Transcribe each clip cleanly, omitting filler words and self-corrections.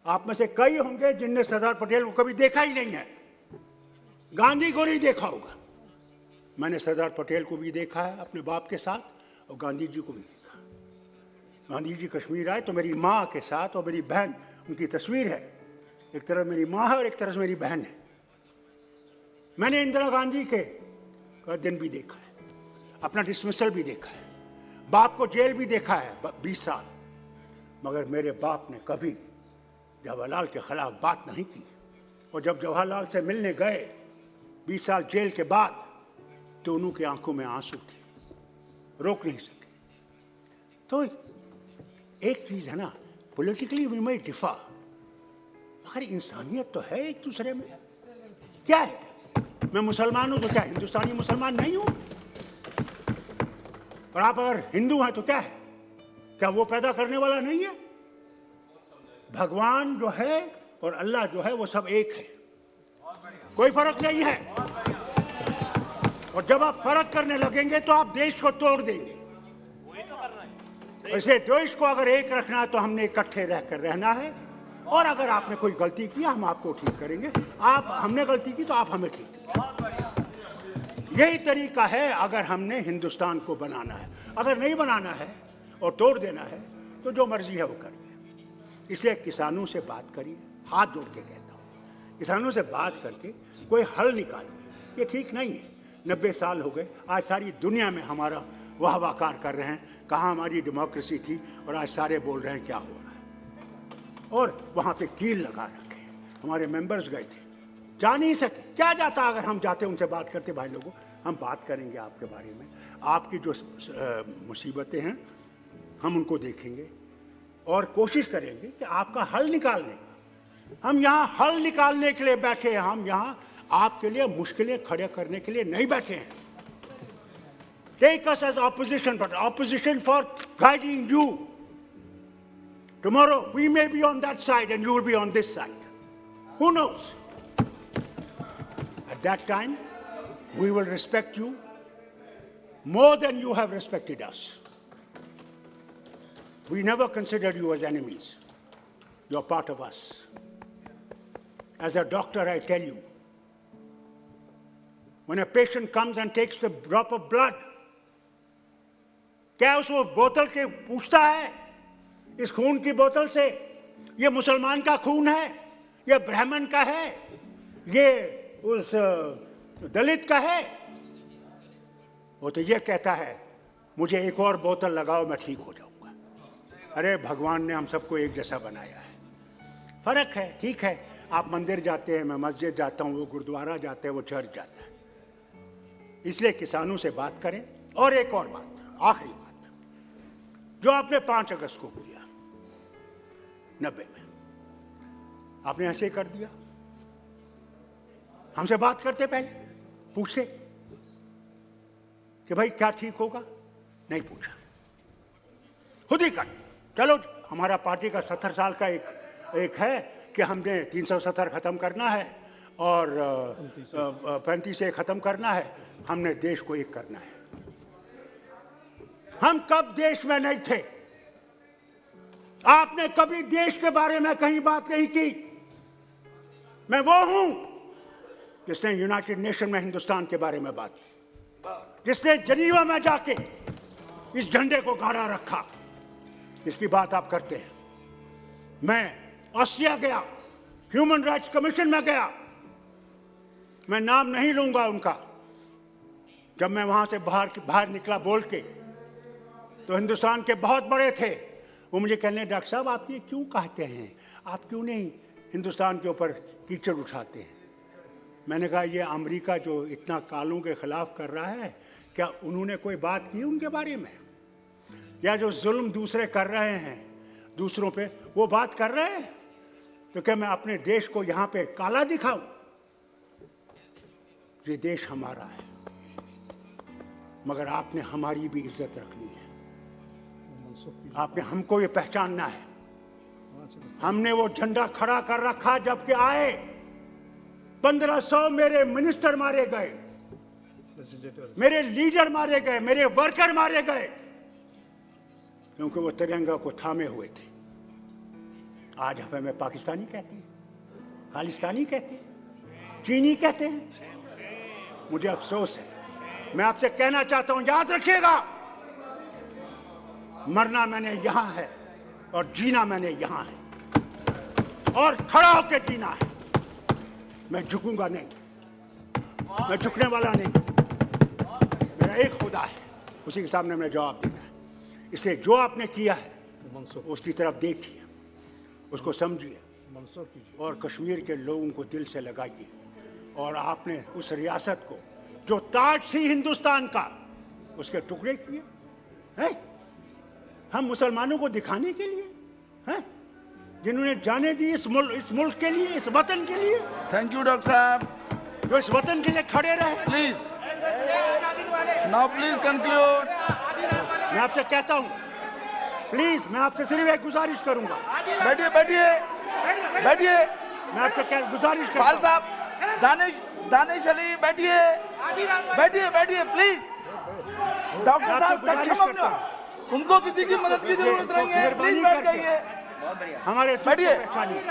आप में से कई होंगे जिनने सरदार पटेल को कभी देखा ही नहीं है, गांधी को नहीं देखा होगा। मैंने सरदार पटेल को भी देखा है अपने बाप के साथ और गांधी जी को भी देखा। गांधी जी कश्मीर आए तो मेरी माँ के साथ और मेरी बहन, उनकी तस्वीर है, एक तरफ मेरी माँ है और एक तरफ मेरी बहन है। मैंने इंदिरा गांधी के का दिन भी देखा है, अपना डिसमिसल भी देखा है, बाप को जेल भी देखा है 20 साल, मगर मेरे बाप ने कभी जवाहरलाल के खिलाफ बात नहीं की। और जब जवाहरलाल से मिलने गए 20 साल जेल के बाद, दोनों की आंखों में आंसू थे, रोक नहीं सके। तो एक चीज है ना, पॉलिटिकली वी मे डिफर, मगर इंसानियत तो है एक दूसरे में। क्या है, मैं मुसलमान हूं तो क्या हिंदुस्तानी मुसलमान नहीं हूं? और आप अगर हिंदू हैं तो क्या है, क्या वो पैदा करने वाला नहीं है? भगवान जो है और अल्लाह जो है वो सब एक है, कोई फर्क नहीं है। और जब आप फर्क करने लगेंगे तो आप देश को तोड़ देंगे। इसे देश को अगर एक रखना है तो हमने इकट्ठे रहकर रहना है, और अगर आपने कोई गलती की हम आपको ठीक करेंगे, आप हमने गलती की तो आप हमें ठीक करेंगे। यही तरीका है अगर हमने हिंदुस्तान को बनाना है। अगर नहीं बनाना है और तोड़ देना है तो जो मर्जी है वो करिए। इसलिए किसानों से बात करिए, हाथ जोड़ के कहता हूँ, किसानों से बात करके कोई हल निकालिए। ये ठीक नहीं है, 90 साल हो गए, आज सारी दुनिया में हमारा वाहवाकार कर रहे हैं, कहाँ हमारी डेमोक्रेसी थी, और आज सारे बोल रहे हैं क्या हो रहा है। और वहाँ पे कील लगा रखे हैं। हमारे मेंबर्स गए थे, जा नहीं सके। क्या जाता अगर हम जाते उनसे बात करते, भाई लोगों हम बात करेंगे आपके बारे में, आपकी जो मुसीबतें हैं हम उनको देखेंगे और कोशिश करेंगे कि आपका हल निकालने का। हम यहाँ हल निकालने के लिए बैठे हैं, हम यहाँ आपके लिए मुश्किलें खड़े करने के लिए नहीं बैठे हैं। Take us as opposition, but opposition for guiding you. Tomorrow we may be on that side and you will be on this side. Who knows? At that time, we will respect you more than you have respected us. We never considered you as enemies. You're part of us. As a doctor, I tell you, when a patient comes and takes a drop of blood, क्या उसको बोतल के पूछता है, इस खून की बोतल से ये मुसलमान का खून है, ये ब्राह्मण का है, ये उस दलित का है? वो तो ये कहता है मुझे एक और बोतल लगाओ मैं ठीक हो जाऊंगा। अरे भगवान ने हम सबको एक जैसा बनाया है, फर्क है, ठीक है। आप मंदिर जाते हैं, मैं मस्जिद जाता हूँ, वो गुरुद्वारा जाते हैं, वो चर्च जाता है। इसलिए किसानों से बात करें। और एक और बात, आखिरी बात, जो आपने 5 अगस्त को किया 90 में, आपने ऐसे कर दिया। हमसे बात करते पहले, पूछते कि भाई क्या ठीक होगा, नहीं पूछा, खुद ही कर। चलो हमारा पार्टी का 70 साल का एक है कि हमने 370 खत्म करना है और 35 से खत्म करना है, हमने देश को एक करना है। हम कब देश में नहीं थे? आपने कभी देश के बारे में कहीं बात नहीं की। मैं वो हूं जिसने यूनाइटेड नेशन में हिंदुस्तान के बारे में बात की, जिसने जनीवा में जाके इस झंडे को गाड़ा रखा, इसकी बात आप करते हैं। मैं ऑस्ट्रिया गया, ह्यूमन राइट्स कमीशन में गया, मैं नाम नहीं लूंगा उनका। जब मैं वहां से बाहर निकला बोल के, तो हिंदुस्तान के बहुत बड़े थे, वो मुझे कहने, डॉक्टर साहब आप ये क्यों कहते हैं, आप क्यों नहीं हिंदुस्तान के ऊपर कीचड़ उठाते हैं? मैंने कहा ये अमेरिका जो इतना कालों के खिलाफ कर रहा है, क्या उन्होंने कोई बात की उनके बारे में? या जो जुल्म दूसरे कर रहे हैं दूसरों पे, वो बात कर रहे हैं? तो क्या मैं अपने देश को यहाँ पे काला दिखाऊं? ये देश हमारा है, मगर आपने हमारी भी इज्जत रखनी है, आपने हमको ये पहचानना है। हमने वो झंडा खड़ा कर रखा, जबकि आए 1500 मेरे मिनिस्टर मारे गए, मेरे लीडर मारे गए, मेरे वर्कर मारे गए, क्योंकि वो तिरंगा को थामे हुए थे। आज हमें पाकिस्तानी कहते हैं, खालिस्तानी कहते हैं, चीनी कहते हैं। मुझे अफसोस है। मैं आपसे कहना चाहता हूं, याद रखिएगा, मरना मैंने यहां है और जीना मैंने यहां है, और खड़ा होकर जीना है। मैं झुकूंगा नहीं, मैं झुकने वाला नहीं। मेरा एक खुदा है, उसी के सामने मैंने जवाब देना है। इसलिए जो आपने किया है उसकी तरफ देखिए, उसको समझिए और कश्मीर के लोगों को दिल से लगाइए। और आपने उस रियासत को जो ताज थी हिंदुस्तान का, उसके टुकड़े किए हैं। हम मुसलमानों को दिखाने के लिए हैं, जिन्होंने जाने दी इस मुल्क के लिए, इस वतन के लिए। थैंक यू डॉक्टर साहब, जो इस वतन के लिए खड़े रहे। Please now please conclude. मैं आपसे कहता हूं, प्लीज, मैं आपसे सिर्फ एक गुजारिश करूंगा। बैठिए बैठिए बैठिए। मैं आपसे गुजारिश फाल करता हूं। साहब, दानिश अली बैठिए बैठिए बैठिए प्लीज। डॉक्टर साहब सक्षम अपने, उनको किसी की मदद की जरूरत नहीं है, प्लीज बैठ जाइए। हमारे दुख को पहचानिए,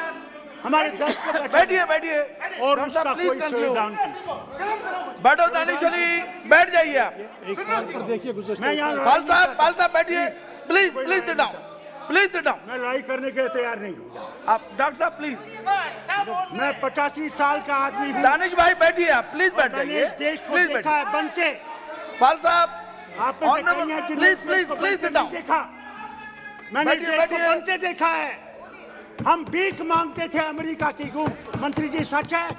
हमारे दर्द को पहचानिए। बैठिए बैठिए और उसका कोई समाधान कीजिए। बैठो दानिश अली, बैठ जाइए आप। मैं यहाँ फाल साहब बैठिए please, please sit down, please sit down. मैं लड़ाई करने के लिए तैयार नहीं हूँ। आप डॉक्टर साहब प्लीज। मैं 85 साल का आदमी हूँ। दानिश भाई बैठिए आप, प्लीज बैठ मैंने जाइए, इस देश को प्लीज देखा है बनते। फाल साहब आपने please please please sit down. देखा, मैंने इस देश को बनते देखा है। हम भीख मांगते थे अमेरिका की। मंत्री जी सच है?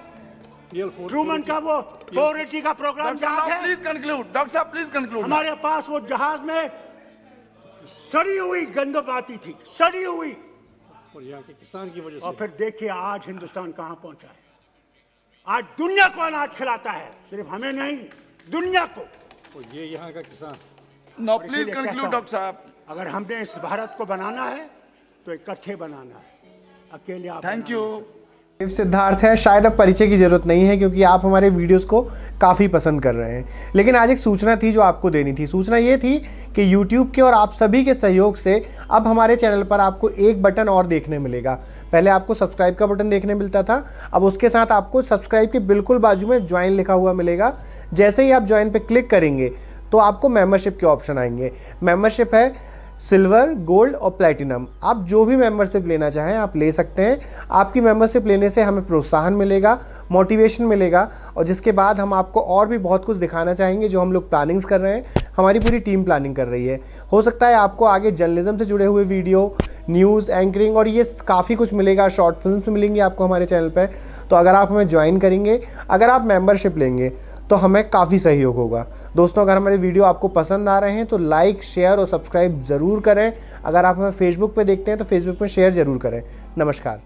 ट्रूमन का वो 480 का प्रोग्राम याद है? प्लीज कंक्लूड डॉक्टर साहब, प्लीज कंक्लूड। हमारे पास वो जहाज में सड़ी हुई गंदम आती थी, सड़ी हुई। और यहाँ के किसान की वजह से। और फिर देखिए आज हिंदुस्तान कहां पहुंचा है। आज दुनिया को अनाज खिलाता है, सिर्फ हमें नहीं, दुनिया को। और ये यहाँ का किसान। नो प्लीज कंक्लूड डॉक्टर साहब। अगर हमने इस भारत को बनाना है तो इकट्ठे बनाना है, अकेले आप थैंक यू। सिद्धार्थ है, शायद अब परिचय की जरूरत नहीं है क्योंकि आप हमारे वीडियोस को काफ़ी पसंद कर रहे हैं। लेकिन आज एक सूचना थी जो आपको देनी थी। सूचना ये थी कि YouTube के और आप सभी के सहयोग से अब हमारे चैनल पर आपको एक बटन और देखने मिलेगा। पहले आपको सब्सक्राइब का बटन देखने मिलता था, अब उसके साथ आपको सब्सक्राइब के बिल्कुल बाजू में ज्वाइन लिखा हुआ मिलेगा। जैसे ही आप ज्वाइन पे क्लिक करेंगे तो आपको मेंबरशिप के ऑप्शन आएंगे। मेंबरशिप है सिल्वर, गोल्ड और प्लैटिनम। आप जो भी मेंबरशिप लेना चाहें आप ले सकते हैं। आपकी मेंबरशिप लेने से हमें प्रोत्साहन मिलेगा, मोटिवेशन मिलेगा, और जिसके बाद हम आपको और भी बहुत कुछ दिखाना चाहेंगे जो हम लोग प्लानिंग्स कर रहे हैं। हमारी पूरी टीम प्लानिंग कर रही है। हो सकता है आपको आगे जर्नलिज्म से जुड़े हुए वीडियो, न्यूज़ एंकरिंग और ये काफ़ी कुछ मिलेगा। शॉर्ट फिल्म्स मिलेंगी आपको हमारे चैनल पर। तो अगर आप हमें ज्वाइन करेंगे, अगर आप मेंबरशिप लेंगे तो हमें काफ़ी सहयोग होगा। दोस्तों, अगर हमारे वीडियो आपको पसंद आ रहे हैं तो लाइक, शेयर और सब्सक्राइब ज़रूर करें। अगर आप हमें फेसबुक पे देखते हैं तो फेसबुक पे शेयर ज़रूर करें। नमस्कार।